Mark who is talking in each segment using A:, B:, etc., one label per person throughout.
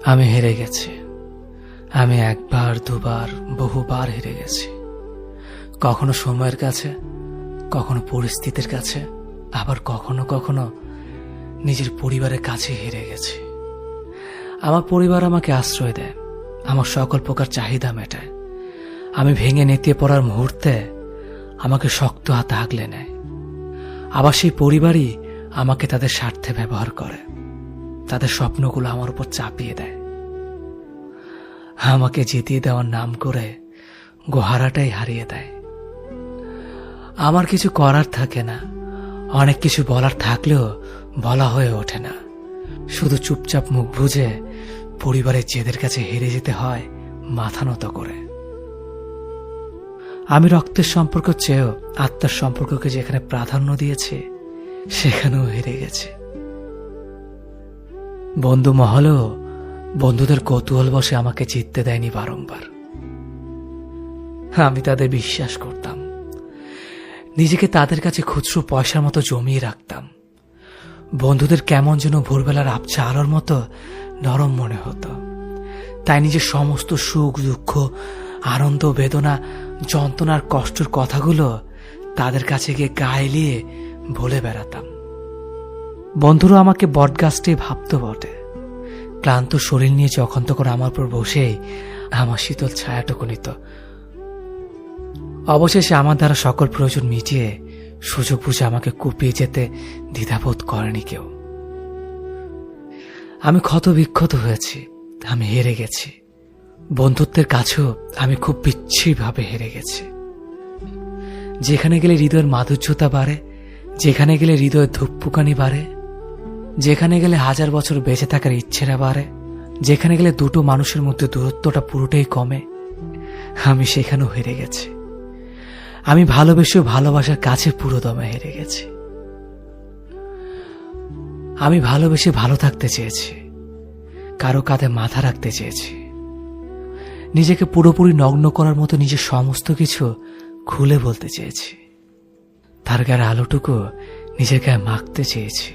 A: আমি হেরে গেছি। আমি একবার দুবার বহুবার হেরে গেছি। কখনো সময়ের কাছে, কখনো পরিস্থিতির কাছে, আবার কখনো কখনো নিজের পরিবারের কাছে হেরে গেছি। আমার পরিবার আমাকে আশ্রয় দেয়, আমার সকল প্রকার চাহিদা মেটায়। আমি ভেঙে নেতিয়ে পড়ার মুহূর্তে আমাকে শক্ত হাতে আগলে নেয়। আবার সেই পরিবারই আমাকে তাদের স্বার্থে ব্যবহার করে, তাদের স্বপ্নগুলো আমার উপর চাপিয়ে দেয়। আমাকে জিতিয়ে দেওয়ার নাম করে গোহারাটাই হারিয়ে দেয়। আমার কিছু করার থাকে না, অনেক কিছু বলার থাকলেও বলা হয়ে ওঠে না। শুধু চুপচাপ মুখ বুজে পরিবারের জেদের কাছে হেরে যেতে হয় মাথা নত করে। আমি রক্তের সম্পর্ক চেয়েও আত্মার সম্পর্ককে যেখানে প্রাধান্য দিয়েছি, সেখানেও হেরে গেছি। বন্ধু মহলেও বন্ধুদের কৌতূহল বসে আমাকে জিততে দেয়নি বারংবার। আমি তাদের বিশ্বাস করতাম, নিজেকে তাদের কাছে খুচরো পয়সার মতো জমিয়ে রাখতাম। বন্ধুদের কেমন যেন ভোরবেলার আবছা আলোর মতো নরম মনে হতো। তাই নিজের সমস্ত সুখ দুঃখ, আনন্দ বেদনা, যন্ত্রণার কষ্টের কথাগুলো তাদের কাছে গিয়ে গায়ে এলিয়ে বলে বেড়াতাম। বন্ধুরা আমাকে বটগাছটাই ভাবত বটে। ক্লান্ত শরীর নিয়ে যখন তখন আমার উপর বসেই আমার শীতল ছায়াটুকু নিত। অবশেষে আমার দ্বারা সকল প্রয়োজন মিটিয়ে সুযোগ বুঝে আমাকে কুপিয়ে যেতে দ্বিধাবোধ করেনি কেউ। আমি ক্ষত বিক্ষত হয়েছি, আমি হেরে গেছি। বন্ধুত্বের কাছেও আমি খুব বিচ্ছিরিভাবে হেরে গেছি। যেখানে গেলে হৃদয়ের মাধুর্যতা বাড়ে, যেখানে গেলে হৃদয়ের ধূপপুকানি বাড়ে, যেখানে গেলে হাজার বছর বেঁচে থাকার ইচ্ছেরা বাড়ে, যেখানে গেলে দুটো মানুষের মধ্যে দূরত্বটা পুরোটাই কমে, আমি সেখানেও হেরে গেছি। আমি ভালোবেসেও ভালোবাসার কাছে পুরো দমে হেরে গেছি। আমি ভালোবেসে ভালো থাকতে চেয়েছি, কারো কাঁধে মাথা রাখতে চেয়েছি, নিজেকে পুরোপুরি নগ্ন করার মতো নিজের সমস্ত কিছু খুলে বলতে চেয়েছি, তার গায়ের আলোটুকু নিজের গায়ে মাখতে চেয়েছি।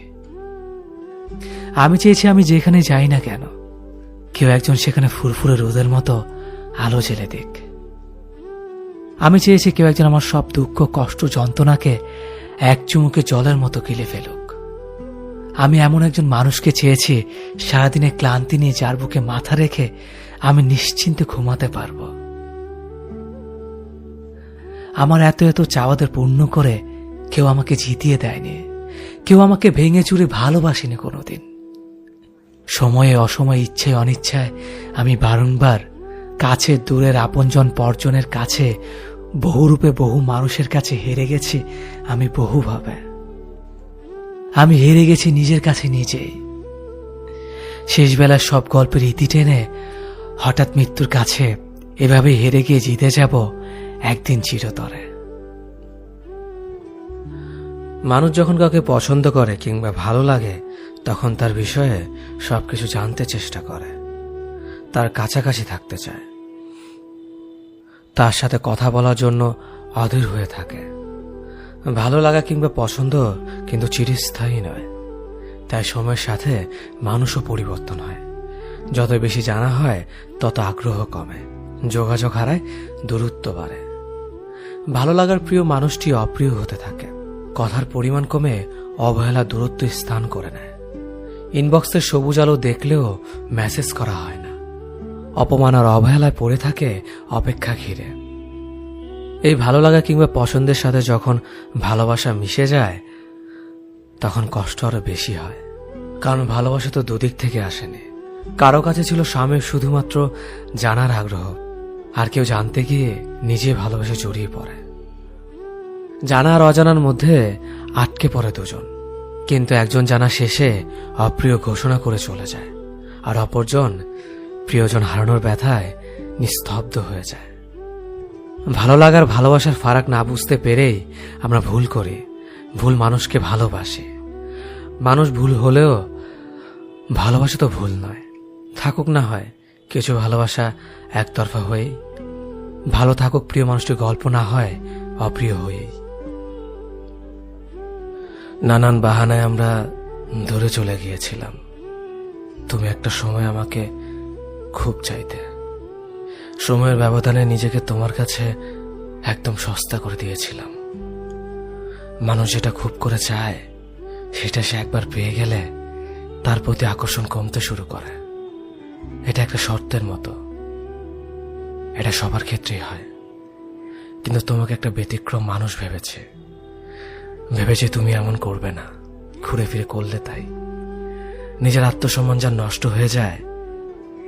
A: আমি চেয়েছি আমি যেখানে যাই না কেন, কেউ একজন সেখানে ফুরফুরে রোদের মতো আলো জেলে দিক। আমি চেয়েছি কেউ একজন আমার সব দুঃখ কষ্ট যন্ত্রণাকে এক চুমুকে জলের মতো গিলে ফেলুক। আমি এমন একজন মানুষকে চেয়েছি সারাদিনে ক্লান্তি নিয়ে যার বুকে মাথা রেখে আমি নিশ্চিন্তে ঘুমাতে পারব। আমার এত এত চাওয়াদের পূর্ণ করে কেউ আমাকে জিতিয়ে দেয়নি, কেউ আমাকে ভেঙে চুরে ভালোবাসেনি কোনোদিন। সময়ে অসময়ে ইচ্ছায় অনিচ্ছায় আমি বারংবার কাছের দূরের আপনজন পরজনের কাছে বহুরূপে বহু মানুষের কাছে হেরে গেছি। আমি বহুভাবে আমি হেরে গেছি নিজের কাছে নিজেই। শেষবেলার সব গল্পের ইতি টেনে হঠাৎ মৃত্যুর কাছে এভাবে হেরে গিয়ে জিতে যাব একদিন চিরতরে। মানুষ যখন কাউকে পছন্দ করে কিংবা ভালো লাগে, তখন তার বিষয়ে সবকিছু জানতে চেষ্টা করে, তার কাছাকাছি থাকতে চায়, তার সাথে কথা বলার জন্য অধীর হয়ে থাকে। ভালো লাগা কিংবা পছন্দ কিন্তু চিরস্থায়ী নয়, তাই সময়ের সাথে মানুষও পরিবর্তন হয়। যত বেশি জানা হয় তত আগ্রহ কমে, যোগাযোগ হারায়, দূরত্ব বাড়ে। ভালো লাগার প্রিয় মানুষটি অপ্রিয় হতে থাকে, কথার পরিমাণ কমে অবহেলা দূরত্ব স্থান করে নেয়। ইনবক্সের সবুজ আলো দেখলেও মেসেজ করা হয় না, অপমান আর অবহেলায় পড়ে থাকে অপেক্ষা ঘিরে। এই ভালো লাগা কিংবা পছন্দের সাথে যখন ভালোবাসা মিশে যায়, তখন কষ্ট আরো বেশি হয়। কারণ ভালোবাসা তো দুদিক থেকে আসেনি। কারো কাছে ছিল স্বামীর শুধুমাত্র জানার আগ্রহ, আর কেউ জানতে গিয়ে নিজে ভালোবাসে জড়িয়ে পড়ে। জানা আর অজানার মধ্যে আটকে পড়ে দুজন, কিন্তু একজন জানা শেষে অপ্রিয় ঘোষণা করে চলে যায়, আর অপরজন প্রিয়জন হারানোর ব্যথায় নিস্তব্ধ হয়ে যায়। ভালো লাগার ভালোবাসার ফারাক না বুঝতে পেরেই আমরা ভুল করি, ভুল মানুষকে ভালোবাসি। মানুষ ভুল হলেও ভালোবাসা তো ভুল নয়। থাকুক না হয় কিছু ভালোবাসা একতরফা হয়েই, ভালো থাকুক প্রিয় মানুষটির গল্প না হয় অপ্রিয় হয়েই। নানান বাহানায় আমরা দূরে চলে গিয়েছিলাম। তুমি একটা সময় আমাকে খুব চাইতে। সময়ের ব্যবধানে নিজেকে তোমার কাছে একদম সস্তা করে দিয়েছিলাম। মানুষ যেটা খুব করে চায় সেটা সে একবার পেয়ে গেলে তার প্রতি আকর্ষণ কমতে শুরু করে। এটা একটা শর্তের মতো, এটা সবার ক্ষেত্রেই হয়। কিন্তু তোমাকে একটা ব্যতিক্রম মানুষ ভেবেছে তুমি এমন করবে না, ঘুরে ফিরে করলে তাই। নিজের আত্মসম্মান যা নষ্ট হয়ে যায়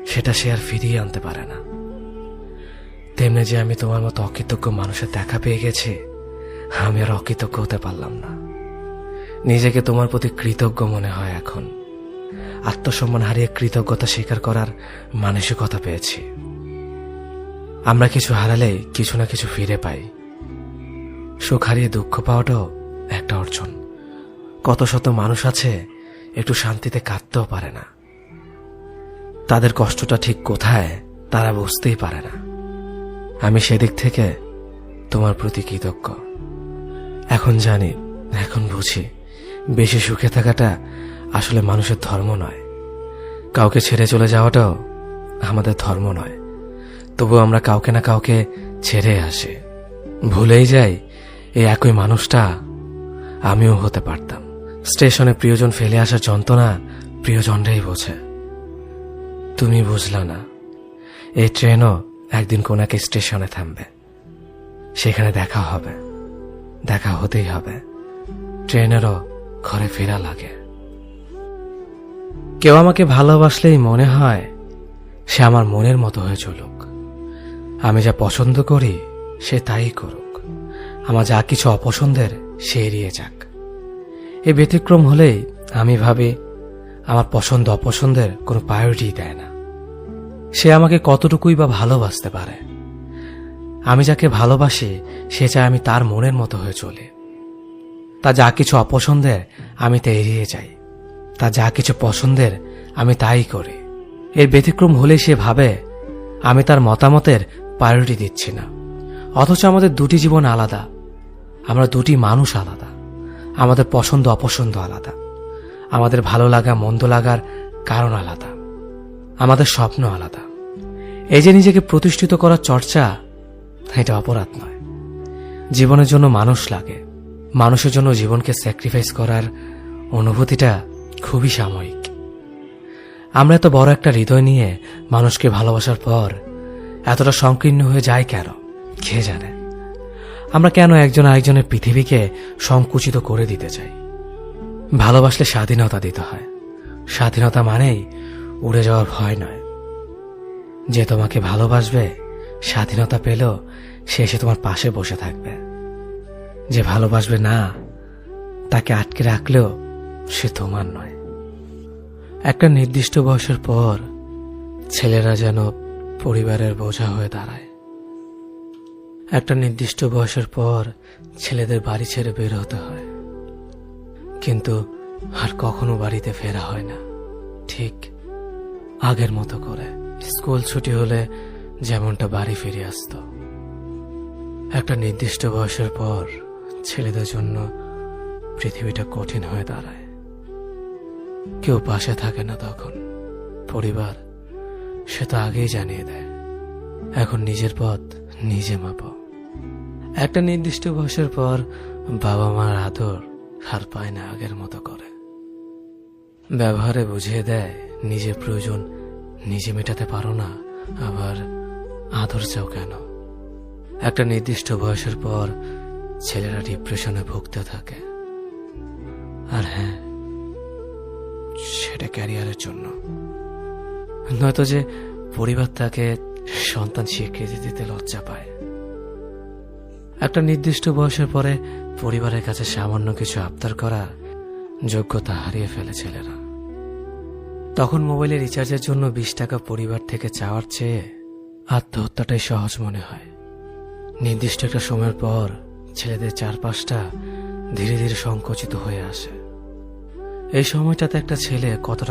A: সেটা সে আর ফিরিয়ে আনতে পারে না। তেমনি যে আমি তোমার মতো অকৃতজ্ঞ মানুষের দেখা পেয়ে গেছি, আমি আর অকৃতজ্ঞ হতে পারলাম না। নিজেকে তোমার প্রতি কৃতজ্ঞ মনে হয় এখন। আত্মসম্মান হারিয়ে কৃতজ্ঞতা স্বীকার করার মানসিকতা পেয়েছি। আমরা কিছু হারালেই কিছু না কিছু ফিরে পাই। সুখ হারিয়ে দুঃখ পাওয়াটাও একটা অর্জন। কত শত মানুষ আছে একটু শান্তিতে কাঁদতেও পারে না। তাদের কষ্টটা ঠিক কোথায় তারা বুঝতেই পারে না। আমি সেদিক থেকে তোমার প্রতি কৃতজ্ঞ। এখন জানি, এখন বুঝি, বেশি সুখে থাকাটা আসলে মানুষের ধর্ম নয়। কাউকে ছেড়ে চলে যাওয়াটাও আমাদের ধর্ম নয়। তবু আমরা কাউকে না কাউকে ছেড়ে আসি, ভুলেই যাই এই একই মানুষটা আমিও হতে পারতাম। স্টেশনে প্রিয়জন ফেলে আসার যন্ত্রণা প্রিয়জনরাই বোঝে। তুমি বুঝলা না, এই ট্রেনও একদিন কোন এক স্টেশনে থামবে। সেখানে দেখা হবে, দেখা হতেই হবে। ট্রেনেরও ঘরে ফেরা লাগে। কেউ আমাকে ভালোবাসলেই মনে হয় সে আমার মনের মতো হয়ে চলুক। আমি যা পছন্দ করি সে তাই করুক। আমার যা কিছু অপছন্দের সে এড়িয়ে যাক। এই ব্যতিক্রম হলেই আমি ভাবি আমার পছন্দ অপছন্দের কোনো প্রায়োরিটি দেয় না। সে আমাকে কতটুকুই বা ভালোবাসতে পারে। আমি যাকে ভালোবাসি সে চায় আমি তার মনের মতো হয়ে চলি। তা যা কিছু অপছন্দের আমি তা এড়িয়ে যাই, তা যা কিছু পছন্দের আমি তাই করি। এর ব্যতিক্রম হলেই সে ভাবে আমি তার মতামতের প্রায়োরিটি দিচ্ছি না। অথচ আমাদের দুটি জীবন আলাদা, আমরা দুটি মানুষ আলাদা, আমাদের পছন্দ অপছন্দ আলাদা, আমাদের ভালো লাগা মন্দ লাগার কারণ আলাদা, আমাদের স্বপ্ন আলাদা। এই যে নিজেকে প্রতিষ্ঠিত করার চর্চা, এটা অপরাধ নয়। জীবনের জন্য মানুষ লাগে। মানুষের জন্য জীবনকে স্যাক্রিফাইস করার অনুভূতিটা খুবই সাময়িক। আমরা এত বড় একটা হৃদয় নিয়ে মানুষকে ভালোবাসার পর এতটা সংকীর্ণ হয়ে যায় কেন, কে জানে। আমরা কেন একজন আরেকজনের পৃথিবীকে সংকুচিত করে দিতে চাই? ভালোবাসলে স্বাধীনতা দিতে হয়। স্বাধীনতা মানেই উড়ে যাওয়ার ভয় নয়। যে তোমাকে ভালোবাসবে স্বাধীনতা পেলেও সে এসে তোমার পাশে বসে থাকবে। যে ভালোবাসবে না, তাকে আটকে রাখলেও সে তোমার নয়। একটা নির্দিষ্ট বয়সের পর ছেলেরা যেন পরিবারের বোঝা হয়ে দাঁড়ায়। একটা নির্দিষ্ট বয়সের পর ছেলেদের বাড়ি ছেড়ে বের হতে হয়, কিন্তু আর কখনো বাড়িতে ফেরা হয় না ঠিক আগের মতো করে। স্কুল ছুটি হলে যেমনটা বাড়ি ফিরে আসতো। একটা নির্দিষ্ট বয়সের পর ছেলেদের জন্য পৃথিবীটা কঠিন হয়ে দাঁড়ায়। কেউ পাশে থাকে না তখন। পরিবার সে তো আগেই জানিয়ে দেয়, এখন নিজের পথ নিজে মাপো। একটা নির্দিষ্ট বয়সের পর বাবা মার আদর আর পায় না আগের মতো করে। ব্যবহারে বুঝিয়ে দেয় নিজের প্রয়োজন নিজে মেটাতে পারো না, আবার আদর চাও কেন। একটা নির্দিষ্ট বয়সের পর ছেলেরা ডিপ্রেশনে ভুগতে থাকে। আর হ্যাঁ, সেটা ক্যারিয়ারের জন্য, নয়তো যে পরিবার তাকে সন্তান স্বীকৃতি দিতে লজ্জা পায়। একটা নির্দিষ্ট বয়সের পরে পরিবারের কাছে সামান্য কিছু আবদার করার যোগ্যতা হারিয়ে ফেলে ছেলেরা। তখন মোবাইলের রিচার্জের জন্য 20 টাকা পরিবার থেকে চাওয়ার চেয়ে আত্মহত্যাটাই সহজ মনে হয়। নির্দিষ্ট একটা সময়ের পর ছেলেদের চারপাশটা ধীরে ধীরে সংকুচিত হয়ে আসে। এই সময়টাতে একটা ছেলে কতটা